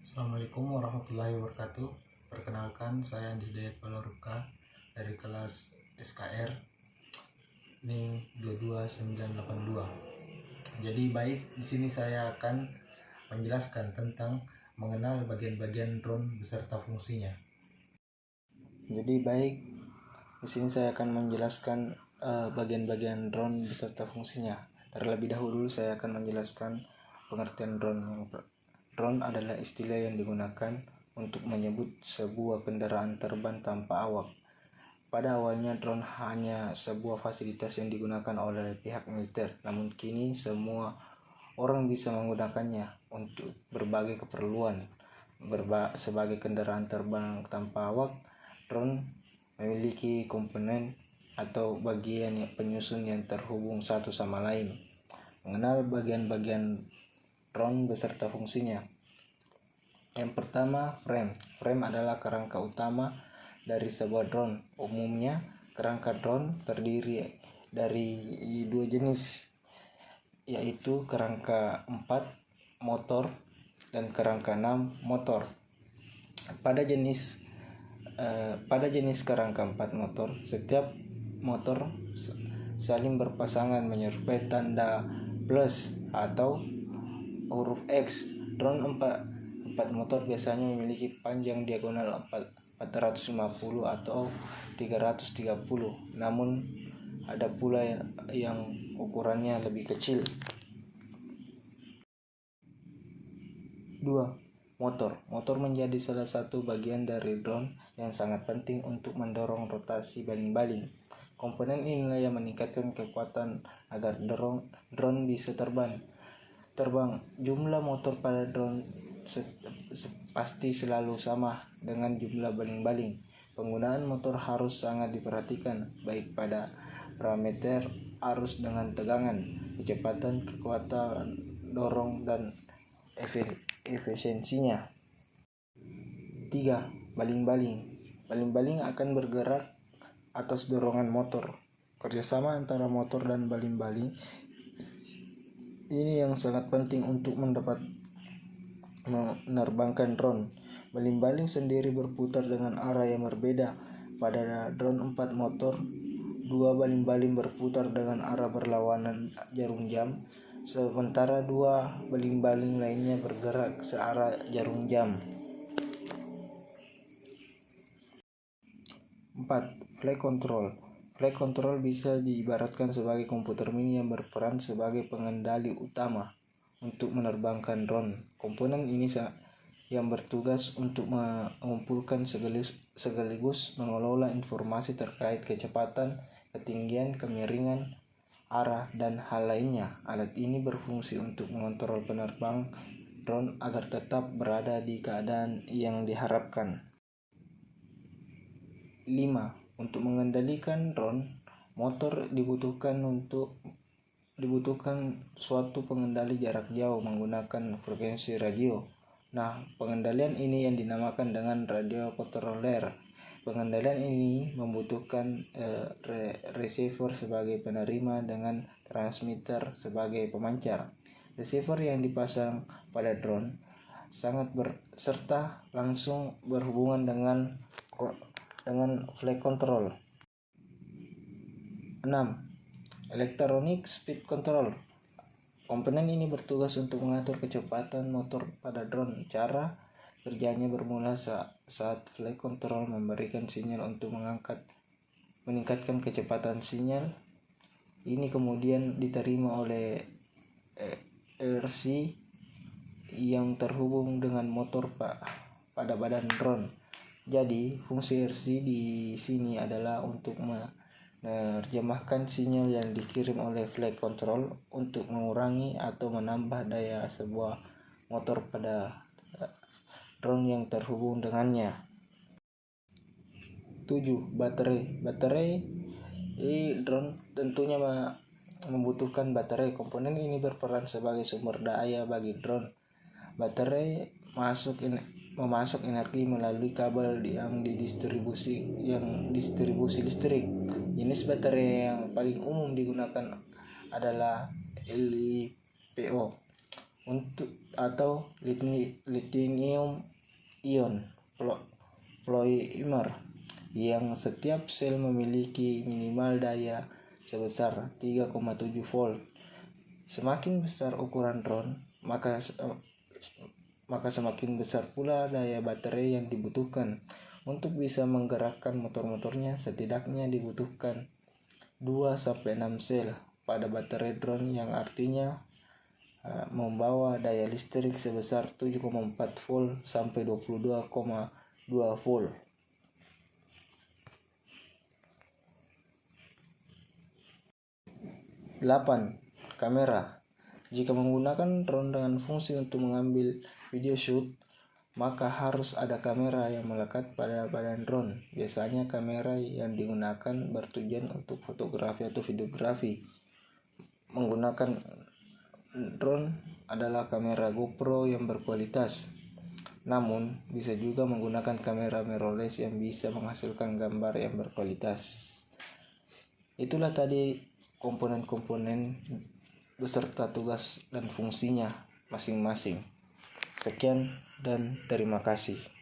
Assalamualaikum warahmatullahi wabarakatuh. Perkenalkan, saya Andi Hidayat Palaruka dari kelas SKR NIM 22982. Jadi baik, di sini saya akan menjelaskan tentang mengenal bagian-bagian drone beserta fungsinya. Jadi baik, di sini saya akan menjelaskan bagian-bagian drone beserta fungsinya. Terlebih dahulu saya akan menjelaskan pengertian drone. Drone adalah istilah yang digunakan untuk menyebut sebuah kendaraan terbang tanpa awak. Pada awalnya drone hanya sebuah fasilitas yang digunakan oleh pihak militer, namun kini semua orang bisa menggunakannya untuk berbagai keperluan. Sebagai kendaraan terbang tanpa awak, drone memiliki komponen atau bagian penyusun yang terhubung satu sama lain. Mengenal bagian-bagian drone beserta fungsinya. Yang pertama, frame. Frame adalah kerangka utama dari sebuah drone. Umumnya, kerangka drone terdiri dari dua jenis, yaitu kerangka 4 motor dan kerangka 6 motor. Pada jenis kerangka 4 motor, setiap motor saling berpasangan menyerupai tanda plus atau huruf X. Drone 4 motor biasanya memiliki panjang diagonal 450 atau 330, namun ada pula yang ukurannya lebih kecil. 2. Motor menjadi salah satu bagian dari drone yang sangat penting untuk mendorong rotasi baling-baling. Komponen inilah yang meningkatkan kekuatan agar drone bisa terbang. Jumlah motor pada drone pasti selalu sama dengan jumlah baling-baling. Penggunaan motor harus sangat diperhatikan, baik pada parameter arus dengan tegangan, kecepatan, kekuatan dorong, dan efisiensinya. 3. Baling-baling akan bergerak atas dorongan motor. Kerjasama antara motor dan baling-baling ini yang sangat penting untuk menerbangkan drone. Baling-baling sendiri berputar dengan arah yang berbeda. Pada drone 4 motor, 2 baling-baling berputar dengan arah berlawanan jarum jam, sementara 2 baling-baling lainnya bergerak searah jarum jam. 4. Flight control. Flight control bisa diibaratkan sebagai komputer mini yang berperan sebagai pengendali utama untuk menerbangkan drone. Komponen ini yang bertugas untuk mengumpulkan sekaligus mengelola informasi terkait kecepatan, ketinggian, kemiringan, arah, dan hal lainnya. Alat ini berfungsi untuk mengontrol penerbang drone agar tetap berada di keadaan yang diharapkan. 5. Untuk mengendalikan drone, motor dibutuhkan suatu pengendali jarak jauh menggunakan frekuensi radio. Nah, pengendalian ini yang dinamakan dengan radio controller. Pengendalian ini membutuhkan receiver sebagai penerima dengan transmitter sebagai pemancar. Receiver yang dipasang pada drone serta langsung berhubungan dengan flight control. 6. Electronic speed control. Komponen ini bertugas untuk mengatur kecepatan motor pada drone. Cara kerjanya bermula saat flight control memberikan sinyal untuk meningkatkan kecepatan sinyal. Ini kemudian diterima oleh RC yang terhubung dengan motor pada badan drone. Jadi, fungsi RC di sini adalah untuk menerjemahkan sinyal yang dikirim oleh flight control untuk mengurangi atau menambah daya sebuah motor pada drone yang terhubung dengannya. 7. Baterai drone tentunya membutuhkan baterai. Komponen ini berperan sebagai sumber daya bagi drone. Baterai memasok energi melalui kabel yang distribusi listrik. Jenis baterai yang paling umum digunakan adalah LiPo. atau lithium ion polymer yang setiap sel memiliki minimal daya sebesar 3,7 volt. Semakin besar ukuran drone, maka semakin besar pula daya baterai yang dibutuhkan. Untuk bisa menggerakkan motor-motornya, setidaknya dibutuhkan 2-6 sel pada baterai drone, yang artinya membawa daya listrik sebesar 7,4 volt sampai 22,2 volt. Kamera. Jika menggunakan drone dengan fungsi untuk mengambil video shoot, maka harus ada kamera yang melekat pada badan drone. Biasanya kamera yang digunakan bertujuan untuk fotografi atau videografi. Menggunakan drone adalah kamera GoPro yang berkualitas. Namun, bisa juga menggunakan kamera mirrorless yang bisa menghasilkan gambar yang berkualitas. Itulah tadi komponen-komponen beserta tugas dan fungsinya masing-masing. Sekian dan terima kasih.